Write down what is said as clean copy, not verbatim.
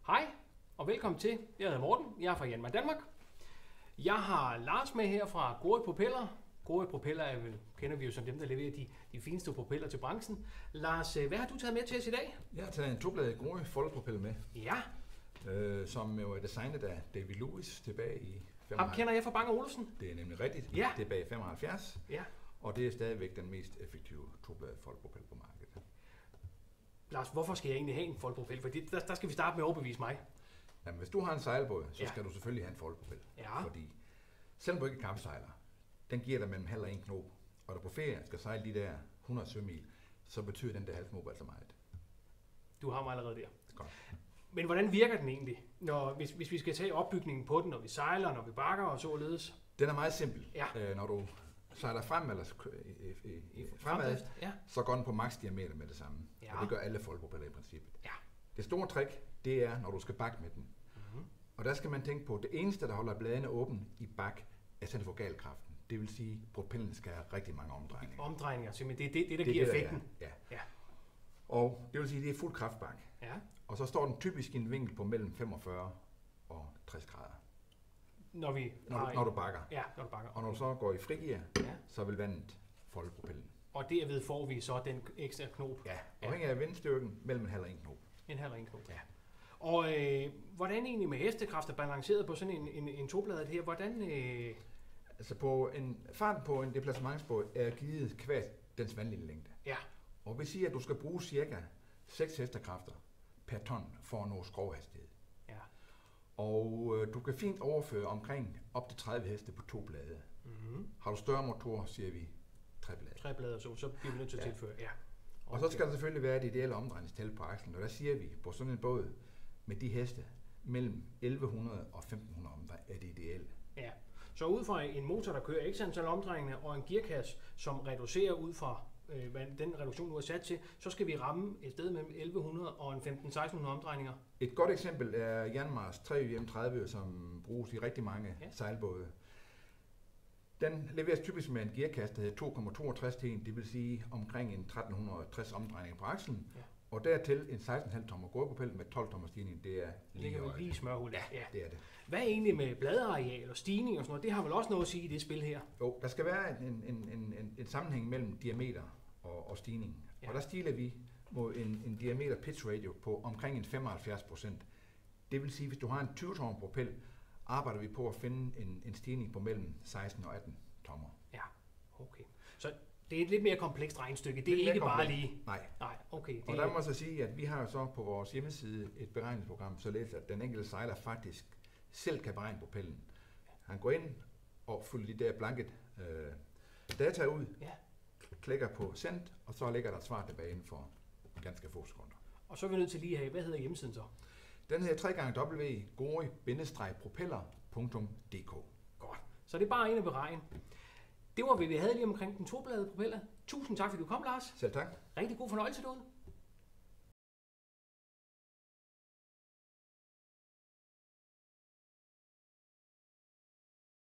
Hej og velkommen til. Jeg hedder Morten, jeg er fra Janmar Danmark. Jeg har Lars med her fra Grorø Propeller. Grorø Propeller kender vi jo som dem, der leverer de fineste propeller til branchen. Lars, hvad har du taget med til os i dag? Jeg har taget en tobladet Grorø foldepropel med, Ja. som jo er designet af David Lewis tilbage i 75. Ham kender jeg fra Bang & Olufsen. Det er nemlig rigtigt. Ja. Det er bag 75, Ja. og det er stadigvæk den mest effektive tobladet foldepropel på markedet. Lars, hvorfor skal jeg egentlig have en foldpropel? For der skal vi starte med at overbevise mig. Jamen, hvis du har en sejlbåd, så Ja. skal du selvfølgelig have en foldepropel. Ja. Fordi selvom du ikke er kampsejler, den giver dig mellem halv og en knop. Og du på ferie skal sejle de der 100 sømil, så betyder den der halv knop altså meget. Du har mig allerede der. Godt. Men hvordan virker den egentlig, hvis vi skal tage opbygningen på den, når vi sejler, når vi bakker og således? Den er meget simpel. Ja. Når du sejler frem eller fremad, Ja. så går den på maks diameter med det samme. Ja. Og det gør alle foldpropeller i princippet. Ja. Det store trick, det er, når du skal bakke med den. Mm-hmm. Og der skal man tænke på, at det eneste, der holder bladene åbne i bak, er centrifugalkraften. Det vil sige, at propellen skal have rigtig mange omdrejninger. Omdrejninger, simpelthen. Det er det, der giver effekten. Ja. Ja. Og det vil sige, at det er fuld kraftbak. Ja. Og så står den typisk i en vinkel på mellem 45 og 60 grader, når du bakker. Ja, når du bakker. Og når du så går i frigear, Ja. så vil vandet folde propellen. Og derved får vi så den ekstra knop. Ja, afhængig af vindstyrken, mellem en halv og en knop. En halv ring knop. Ja. Og hvordan egentlig med hestekræfter balanceret på sådan en tobladet her? Hvordan? Altså farten på en deplacementsbåd er givet kvad dens vandlinjelængde. Ja. Og vi siger, at du skal bruge cirka 6 hestekræfter per ton for at nå skrovhastighed. Ja. Og du kan fint overføre omkring op til 30 heste på 2 blade. Mm-hmm. Har du større motor, siger vi 3 blade. 3 blade, så bliver vi nødt til at tilføre. Ja. Okay. Og så skal der selvfølgelig være et ideelle omdrejningstal på akslen, og der siger vi, på sådan en båd med de heste, mellem 1100 og 1500 omdrejninger er det ideelle. Ja. Så ud fra en motor, der kører x antal omdrejninger, og en gearkasse, som reducerer ud fra hvad den reduktion nu er sat til, så skal vi ramme et sted mellem 1100 og en 1500-1600 omdrejninger. Et godt eksempel er Janmars 3YM30, som bruges i rigtig mange sejlbåde. Den leveres typisk med en gearkasse, der hedder 2,62 til 1, det vil sige omkring en 1360 omdrejninger på akslen. Ja. Og dertil en 16,5 tommer gårdpropel med 12 tommer stigning, det er lige smørhul. Ja, det er det. Hvad er egentlig med bladeareal og stigning og sådan noget? Det har vel også noget at sige i det spil her? Jo, der skal være en sammenhæng mellem diameter og stigning. Ja. Og der stiler vi mod en diameter pitch ratio på omkring en 75%. Det vil sige, hvis du har en 20 tommer propel, arbejder vi på at finde en stigning på mellem 16 og 18 tommer. Ja, okay. Så det er et lidt mere komplekst regnestykke. Det er ikke bare lige... Nej, okay. Og der må man så sige, at vi har så på vores hjemmeside et beregningsprogram, således at den enkelte sejler faktisk selv kan beregne propellen. Han går ind og fylder de der blanket data ud, klikker på send, og så ligger der et svar tilbage inden for ganske få sekunder. Og så er vi nødt til lige at have, hvad hedder hjemmesiden så? Den hedder www.gorø-propeller.dk. Godt. Så det er bare ind og beregne. Det var, hvad vi havde lige omkring den tobladede propeller. Tusind tak, fordi du kom, Lars. Selv tak. Rigtig god fornøjelse derude.